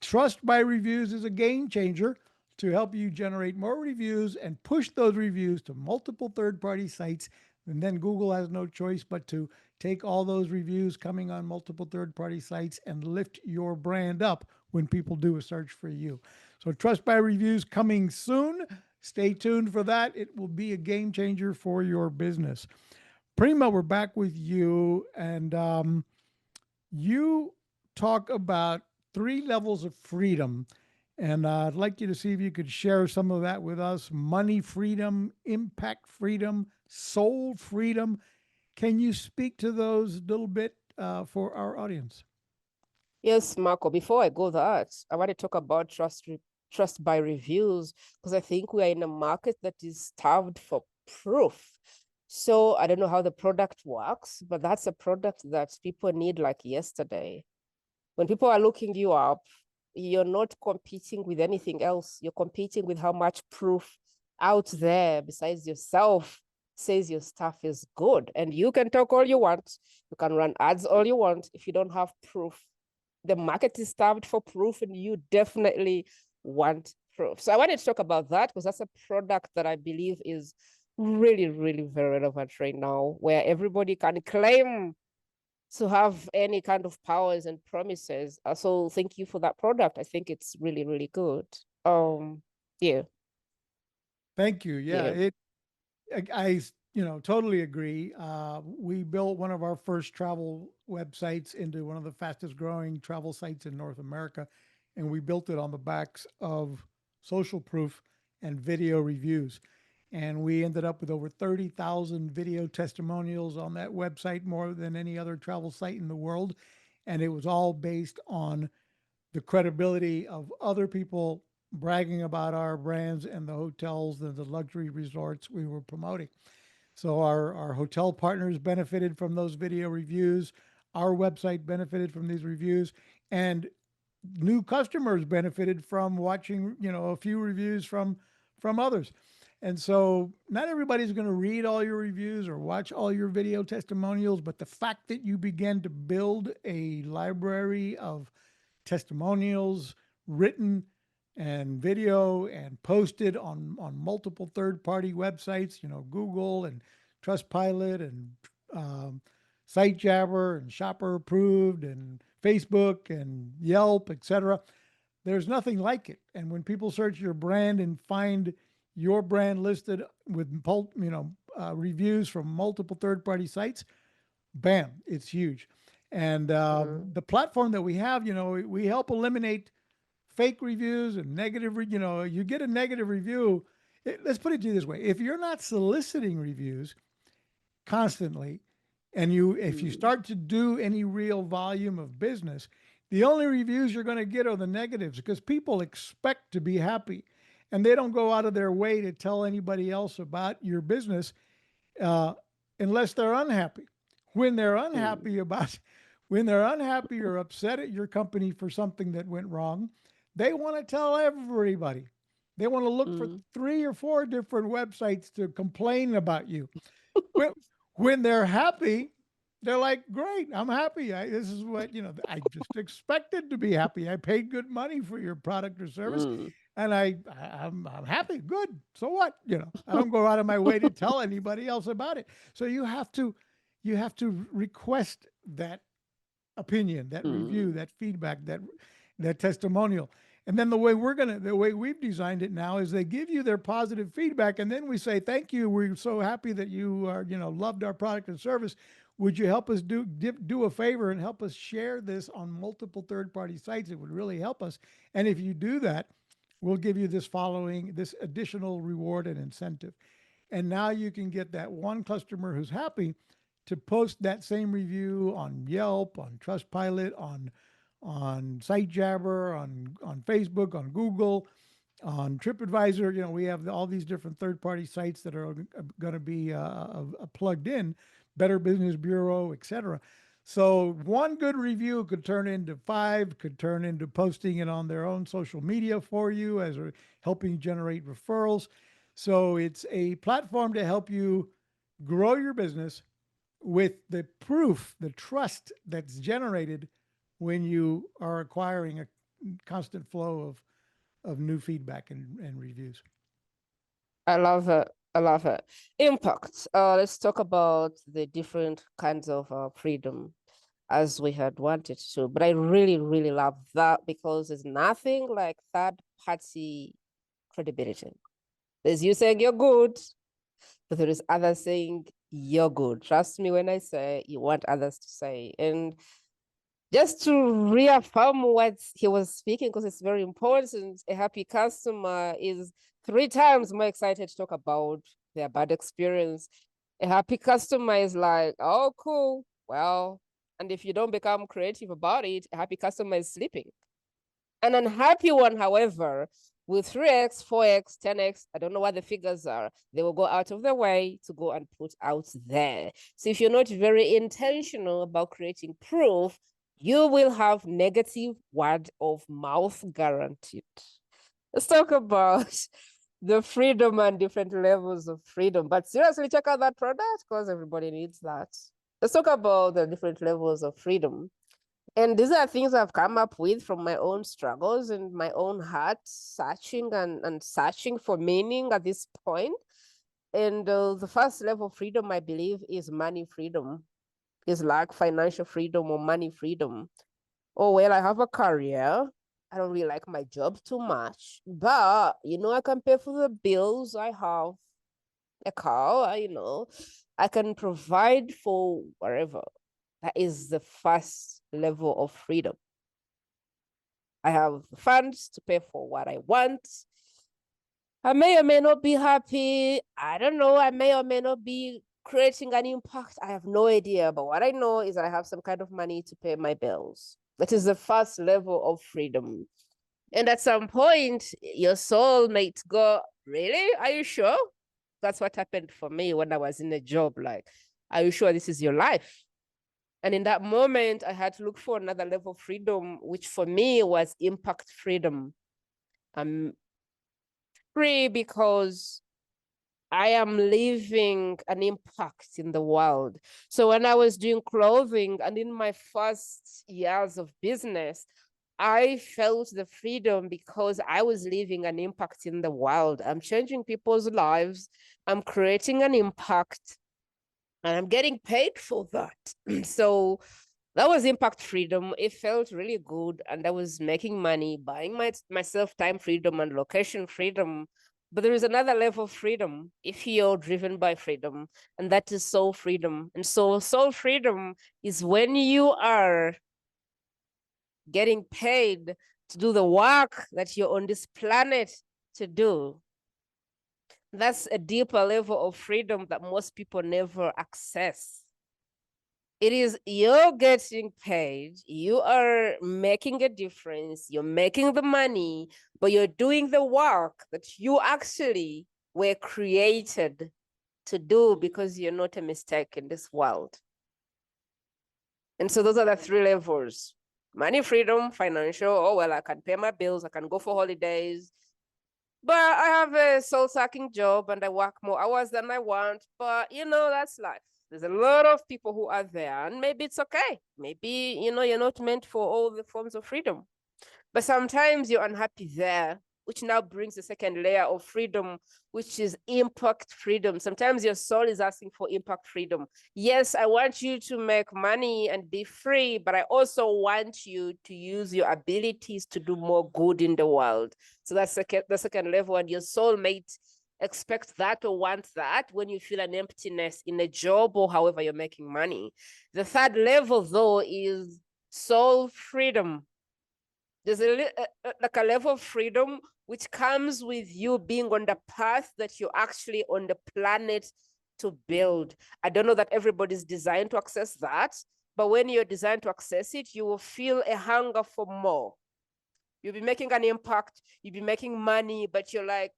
Trust by Reviews is a game changer to help you generate more reviews and push those reviews to multiple third-party sites. And then Google has no choice but to take all those reviews coming on multiple third-party sites and lift your brand up when people do a search for you. So Trust by Reviews coming soon. Stay tuned for that. It will be a game changer for your business. Prima, we're back with you, and you talk about 3 levels of freedom. And I'd like you to see if you could share some of that with us. Money freedom, impact freedom, soul freedom. Can you speak to those a little bit for our audience? Yes, Marco. Before I go that, I want to talk about trust by reviews, because I think we are in a market that is starved for proof. So I don't know how the product works, but that's a product that people need like yesterday. When people are looking you up, you're not competing with anything else. You're competing with how much proof out there besides yourself says your stuff is good. And you can talk all you want. You can run ads all you want. If you don't have proof, the market is starved for proof, and you definitely want proof. So I wanted to talk about that because that's a product that I believe is really, really very relevant right now, where everybody can claim to have any kind of powers and promises. So thank you for that product. I think it's really, really good. Yeah. Thank you. Yeah. I totally agree. We built one of our first travel websites into one of the fastest growing travel sites in North America. And we built it on the backs of social proof and video reviews. And we ended up with over 30,000 video testimonials on that website, more than any other travel site in the world. And it was all based on the credibility of other people bragging about our brands and the hotels and the luxury resorts we were promoting. So our hotel partners benefited from those video reviews. Our website benefited from these reviews. And new customers benefited from watching, a few reviews from others. And so not everybody's going to read all your reviews or watch all your video testimonials, but the fact that you begin to build a library of testimonials, written and video, and posted on multiple third-party websites, Google and Trustpilot and SiteJabber and Shopper Approved and Facebook and Yelp, etc. There's nothing like it. And when people search your brand and find your brand listed with reviews from multiple third-party sites, bam, it's huge. And the platform that we have, we help eliminate fake reviews and negative. You get a negative review. Let's put it to you this way: if you're not soliciting reviews constantly, and if you start to do any real volume of business, the only reviews you're going to get are the negatives, because people expect to be happy, and they don't go out of their way to tell anybody else about your business unless they're unhappy. When they're unhappy or upset at your company for something that went wrong, they want to tell everybody. They want to look for 3 or 4 different websites to complain about you. When they're happy, they're like, great, I'm happy. This is what, I just expected to be happy. I paid good money for your product or service, and I'm happy. Good. So what? I don't go out of my way to tell anybody else about it. So you have to request that opinion, that review, that feedback, that testimonial. And then the way we've designed it now is they give you their positive feedback, and then we say, thank you. We're so happy that you loved our product and service. Would you help us do a favor and help us share this on multiple third-party sites? It would really help us. And if you do that, we'll give you this additional reward and incentive. And now you can get that one customer who's happy to post that same review on Yelp, on Trustpilot, on SiteJabber, on Facebook, on Google, on TripAdvisor. We have all these different third-party sites that are going to be plugged in, Better Business Bureau, etc. So one good review could turn into 5, could turn into posting it on their own social media for you, as helping generate referrals. So it's a platform to help you grow your business with the proof, the trust that's generated when you are acquiring a constant flow of new feedback and reviews. I love it. I love it. Impact. Let's talk about the different kinds of freedom as we had wanted to. But I really, really love that, because there's nothing like third-party credibility. There's you saying you're good, but there is others saying you're good. Trust me when I say you want others to say. And just to reaffirm what he was speaking, because it's very important, a happy customer is 3 times more excited to talk about their bad experience. A happy customer is like, oh, cool. Well, and if you don't become creative about it, a happy customer is sleeping. An unhappy one, however, with 3x, 4x, 10x, I don't know what the figures are, they will go out of their way to go and put out there. So if you're not very intentional about creating proof, you will have negative word of mouth guaranteed. Let's talk about the freedom and different levels of freedom. But seriously, check out that product, because everybody needs that. Let's talk about the different levels of freedom. And these are things I've come up with from my own struggles and my own heart searching and searching for meaning at this point. And the first level of freedom, I believe, is money freedom. Is like financial freedom or money freedom. Oh, well, I have a career. I don't really like my job too much, but, I can pay for the bills. I have a car, I can provide for whatever. That is the first level of freedom. I have funds to pay for what I want. I may or may not be happy. I don't know. I may or may not be creating an impact. I have no idea. But what I know is that I have some kind of money to pay my bills. That is the first level of freedom. And at some point, your soul might go, really? Are you sure? That's what happened for me when I was in a job. Like, are you sure this is your life? And in that moment, I had to look for another level of freedom, which for me was impact freedom. I'm free because I am leaving an impact in the world. So when I was doing clothing and in my first years of business, I felt the freedom because I was leaving an impact in the world. I'm changing people's lives. I'm creating an impact and I'm getting paid for that. So that was impact freedom. It felt really good. And I was making money, buying myself time freedom and location freedom. But there is another level of freedom if you're driven by freedom, and that is soul freedom. And so soul freedom is when you are getting paid to do the work that you're on this planet to do. That's a deeper level of freedom that most people never access. It is you're getting paid, you are making a difference, you're making the money, but you're doing the work that you actually were created to do because you're not a mistake in this world. And so those are the three levels: money freedom, financial, oh, well, I can pay my bills, I can go for holidays, but I have a soul-sucking job and I work more hours than I want, but that's life. There's a lot of people who are there, and maybe it's okay. Maybe, you're not meant for all the forms of freedom. But sometimes you're unhappy there, which now brings the second layer of freedom, which is impact freedom. Sometimes your soul is asking for impact freedom. Yes, I want you to make money and be free, but I also want you to use your abilities to do more good in the world. So that's the second level, and your soulmate expect that or want that when you feel an emptiness in a job or however you're making money. The third level, though, is soul freedom. There's like a level of freedom which comes with you being on the path that you're actually on the planet to build. I don't know that everybody's designed to access that, but when you're designed to access it, you will feel a hunger for more. You'll be making an impact, you'll be making money, but you're like,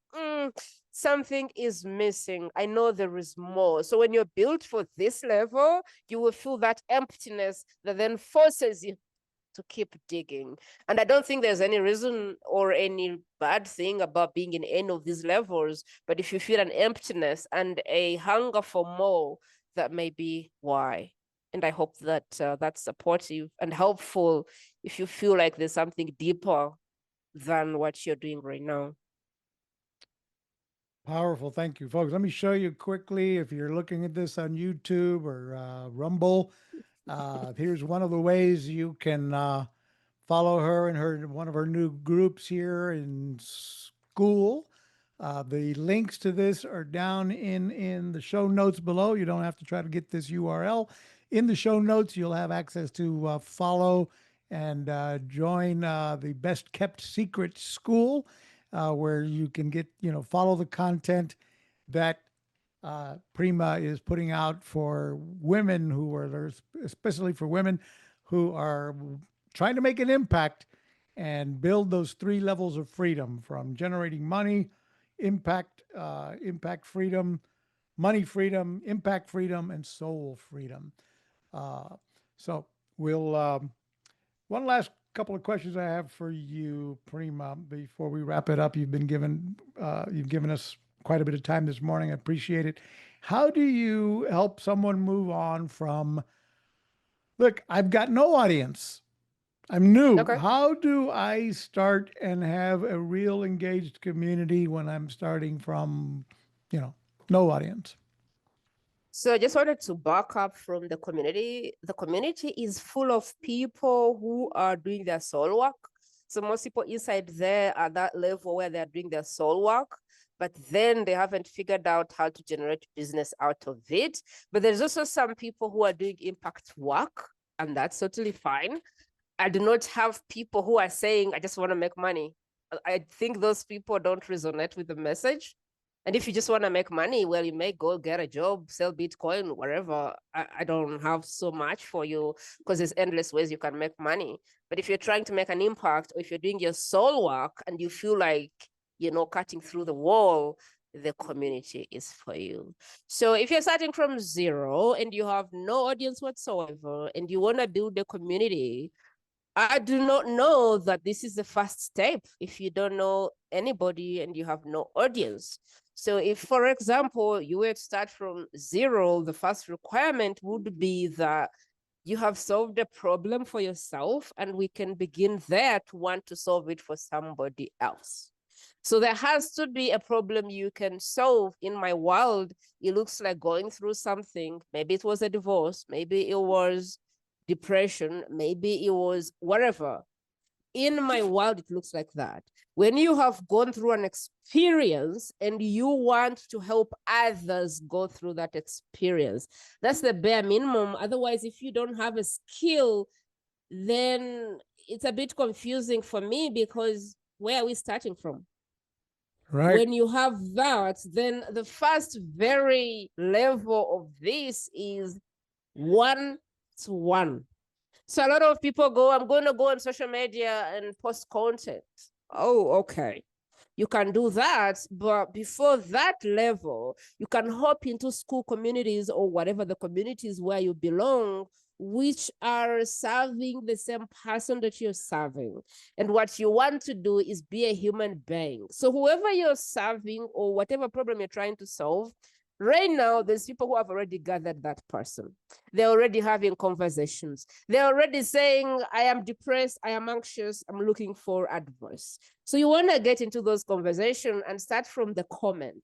something is missing. I know there is more. So when you're built for this level, you will feel that emptiness that then forces you to keep digging. And I don't think there's any reason or any bad thing about being in any of these levels, but if you feel an emptiness and a hunger for more, that may be why. And I hope that that's supportive and helpful if you feel like there's something deeper than what you're doing right now. Powerful. Thank you, folks. Let me show you quickly if you're looking at this on YouTube or Rumble. Here's one of the ways you can follow her in one of her new groups here in school. The links to this are down in the show notes below. You don't have to try to get this URL. In the show notes, you'll have access to follow and join the Best Kept Secret Skool, where you can get, follow the content that Prima is putting out for women who are there, especially for women who are trying to make an impact and build those three levels of freedom, from generating money, impact freedom, money freedom, impact freedom, and soul freedom. So we'll one last couple of questions I have for you, Prima, before we wrap it up. You've given us quite a bit of time this morning. I appreciate it. How do you help someone move on from, look, I've got no audience, I'm new. Okay. How do I start and have a real engaged community when I'm starting from, no audience? So I just wanted to back up from the community. The community is full of people who are doing their soul work. So most people inside there are that level where they're doing their soul work, but then they haven't figured out how to generate business out of it. But there's also some people who are doing impact work, and that's totally fine. I do not have people who are saying, I just want to make money. I think those people don't resonate with the message. And if you just want to make money, well, you may go get a job, sell Bitcoin, wherever. I don't have so much for you because there's endless ways you can make money. But if you're trying to make an impact, or if you're doing your soul work and you feel like, cutting through the wall, the community is for you. So if you're starting from zero and you have no audience whatsoever and you want to build a community, I do not know that this is the first step if you don't know anybody and you have no audience. So if, for example, you were to start from zero, the first requirement would be that you have solved a problem for yourself, and we can begin there to want to solve it for somebody else. So there has to be a problem you can solve. In my world, it looks like going through something. Maybe it was a divorce, maybe it was depression, maybe it was whatever. In my world, it looks like that. When you have gone through an experience and you want to help others go through that experience, that's the bare minimum. Otherwise, if you don't have a skill, then it's a bit confusing for me, because where are we starting from? Right. When you have that, then the first very level of this is one-to-one. So a lot of people go, I'm going to go on social media and post content. Oh, okay. You can do that, but before that level, you can hop into school communities or whatever the communities where you belong, which are serving the same person that you're serving. And what you want to do is be a human being. So whoever you're serving or whatever problem you're trying to solve, right now, there's people who have already gathered that person. They're already having conversations. They're already saying, I am depressed, I am anxious, I'm looking for advice. So you want to get into those conversations and start from the comment.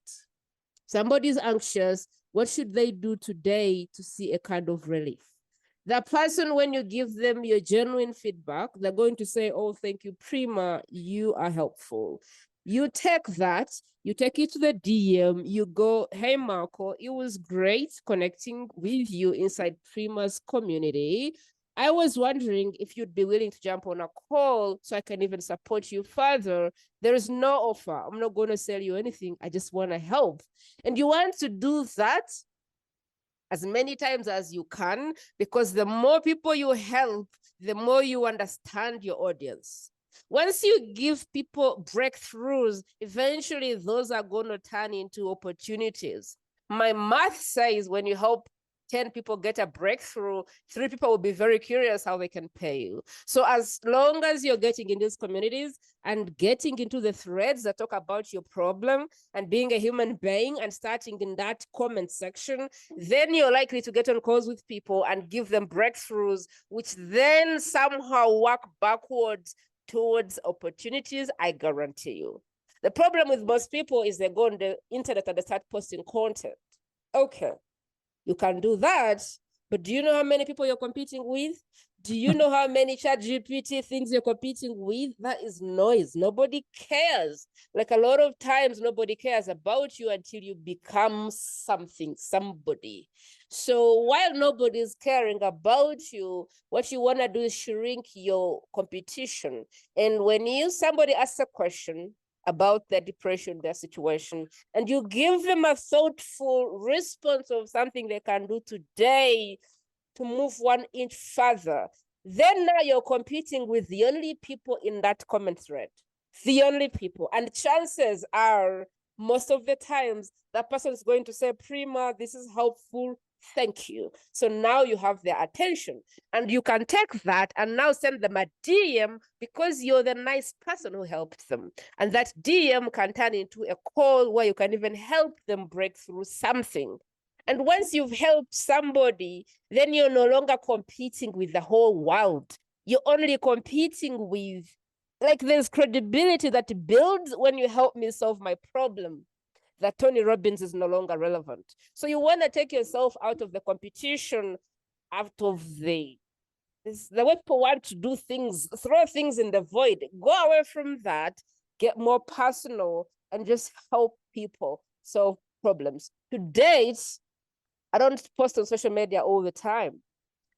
Somebody's anxious. What should they do today to see a kind of relief? That person, when you give them your genuine feedback, they're going to say, oh, thank you, Prima, you are helpful. You take that, you take it to the DM, you go, hey, Marco, it was great connecting with you inside Prima's community. I was wondering if you'd be willing to jump on a call so I can even support you further. There is no offer. I'm not going to sell you anything. I just want to help. And you want to do that as many times as you can, because the more people you help, the more you understand your audience. Once you give people breakthroughs, eventually those are going to turn into opportunities. My math says when you help 10 people get a breakthrough, 3 people will be very curious how they can pay you. So as long as you're getting in these communities and getting into the threads that talk about your problem and being a human being and starting in that comment section, then you're likely to get on calls with people and give them breakthroughs, which then somehow work backwards towards opportunities, I guarantee you. The problem with most people is they go on the internet and they start posting content. Okay, you can do that, but do you know how many people you're competing with? Do you know how many ChatGPT things you're competing with? That is noise. Nobody cares. Like a lot of times, nobody cares about you until you become something, somebody. So while nobody's caring about you, what you want to do is shrink your competition. And when somebody asks a question about their depression, their situation, and you give them a thoughtful response of something they can do today to move 1 inch further, then now you're competing with the only people in that comment thread, the only people. And chances are, most of the times, that person is going to say, Prima, this is helpful, thank you. So now you have their attention, and you can take that and now send them a DM because you're the nice person who helped them. And that DM can turn into a call where you can even help them break through something. And once you've helped somebody, then you're no longer competing with the whole world. You're only competing with, like, there's credibility that builds when you help me solve my problem. That Tony Robbins is no longer relevant. So you want to take yourself out of the competition, out of the way people want to do things, throw things in the void. Go away from that, get more personal, and just help people solve problems. To date, I don't post on social media all the time.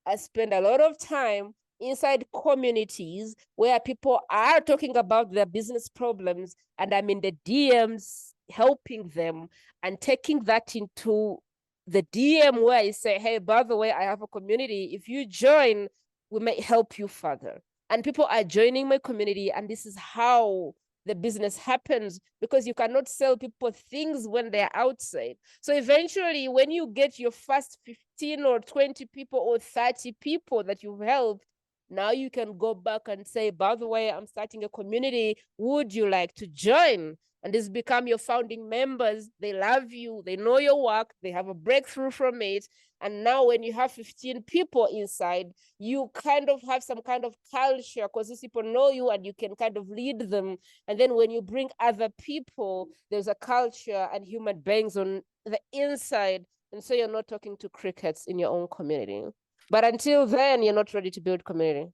I spend a lot of time inside communities where people are talking about their business problems, and I'm in the DMs helping them and taking that into the DM where I say, hey, by the way, I have a community. If you join, we may help you further. And people are joining my community, and this is how the business happens, because you cannot sell people things when they're outside. So eventually, when you get your first 15 or 20 people or 30 people that you've helped, now you can go back and say, by the way, I'm starting a community. Would you like to join? And this become your founding members. They love you. They know your work. They have a breakthrough from it. And now when you have 15 people inside, you kind of have some kind of culture, because these people know you and you can kind of lead them. And then when you bring other people, there's a culture and human beings on the inside. And so you're not talking to crickets in your own community. But until then, you're not ready to build community.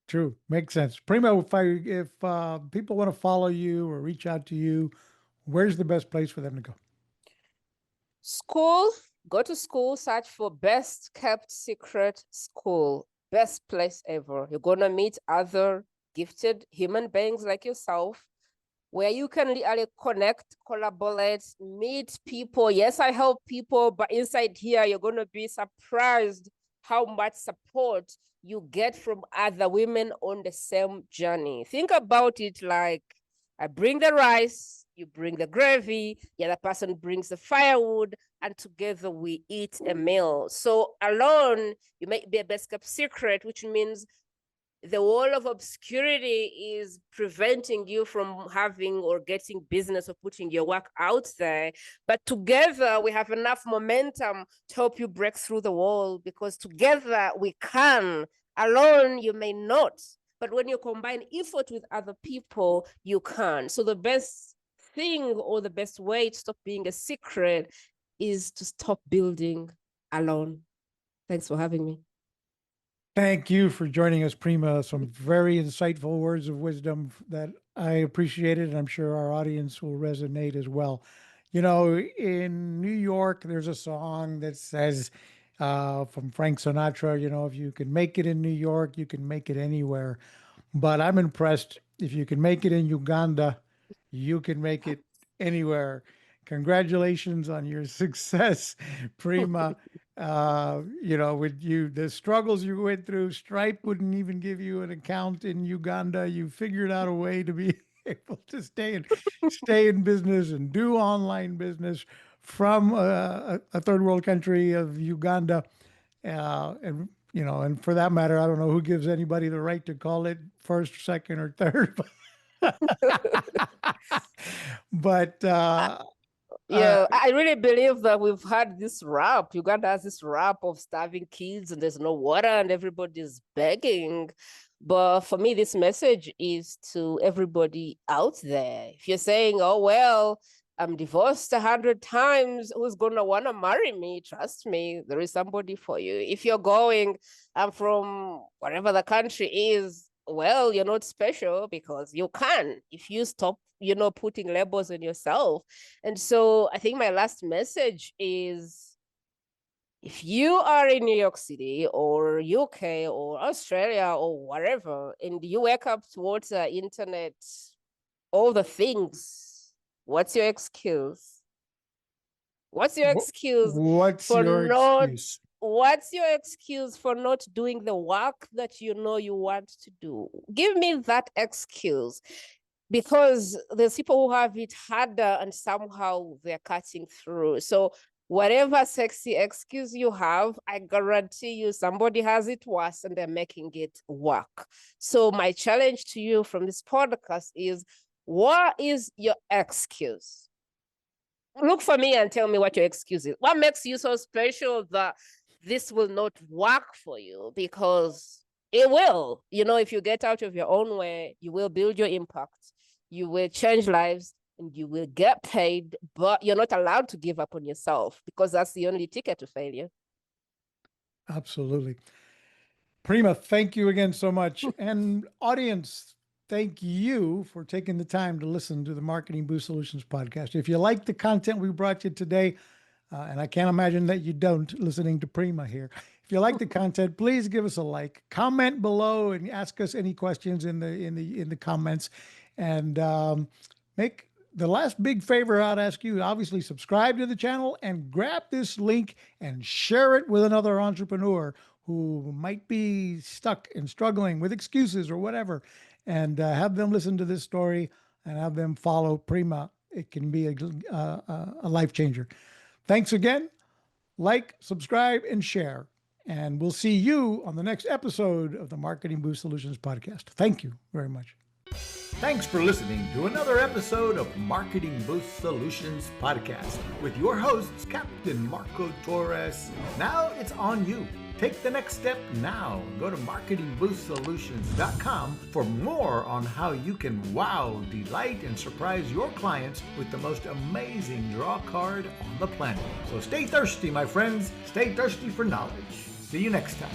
True. Makes sense. Prima, if people want to follow you or reach out to you, where's the best place for them to go? School, go to school, search for Best Kept Secret Skool. Best place ever. You're going to meet other gifted human beings like yourself, where you can really connect, collaborate, meet people. Yes, I help people, but inside here, you're going to be surprised how much support you get from other women on the same journey. Think about it like, I bring the rice, you bring the gravy, the other person brings the firewood, and together we eat a meal. So alone, you may be a best kept secret, which means the wall of obscurity is preventing you from having or getting business or putting your work out there. But together we have enough momentum to help you break through the wall, because together we can. Alone, you may not. But when you combine effort with other people, you can. So the best thing, or the best way to stop being a secret, is to stop building alone. Thanks for having me. Thank you for joining us, Prima. Some very insightful words of wisdom that I appreciated, and I'm sure our audience will resonate as well. You know, in New York, there's a song that says, from Frank Sinatra, you know, if you can make it in New York, you can make it anywhere. But I'm impressed. If you can make it in Uganda, you can make it anywhere. Congratulations on your success, Prima. You know, with you, the struggles you went through, Stripe wouldn't even give you an account in Uganda. You figured out a way to be able to stay in business and do online business from a third world country of Uganda. And you know, and for that matter, I don't know who gives anybody the right to call it first, second, or third. But Yeah, I really believe that we've had this rap. Uganda has this rap of starving kids and there's no water and everybody's begging. But for me, this message is to everybody out there. If you're saying, oh, well, I'm divorced 100 times, who's going to want to marry me? Trust me, there is somebody for you. If you're going, I'm from whatever the country is, well, you're not special, because you can if you stop, putting labels on yourself. And so I think my last message is, if you are in New York City or UK or Australia or whatever, and you wake up towards the internet, all the things, what's your excuse? What's your excuse for not excuse? What's your excuse for not doing the work that you know you want to do? Give me that excuse, because there's people who have it harder and somehow they're cutting through. So whatever sexy excuse you have, I guarantee you somebody has it worse and they're making it work. So my challenge to you from this podcast is, what is your excuse? Look for me and tell me what your excuse is. What makes you so special that this will not work for you? Because it will. If you get out of your own way, you will build your impact, you will change lives, and you will get paid, but you're not allowed to give up on yourself, because that's the only ticket to failure. Absolutely. Prima, thank you again so much. And audience, thank you for taking the time to listen to the Marketing Boost Solutions podcast. If you like the content we brought you today, and I can't imagine that you don't, listening to Prima here. If you like the content, please give us a like, comment below, and ask us any questions in the comments. And make the last big favor I'd ask you: obviously subscribe to the channel and grab this link and share it with another entrepreneur who might be stuck and struggling with excuses or whatever, and have them listen to this story. and have them follow Prima. It can be a life changer. Thanks again. Like, subscribe, and share. And we'll see you on the next episode of the Marketing Boost Solutions podcast. Thank you very much. Thanks for listening to another episode of Marketing Boost Solutions podcast with your hosts, Captain Marco Torres. Now it's on you. Take the next step now. Go to marketingboostsolutions.com for more on how you can wow, delight, and surprise your clients with the most amazing draw card on the planet. So stay thirsty, my friends. Stay thirsty for knowledge. See you next time.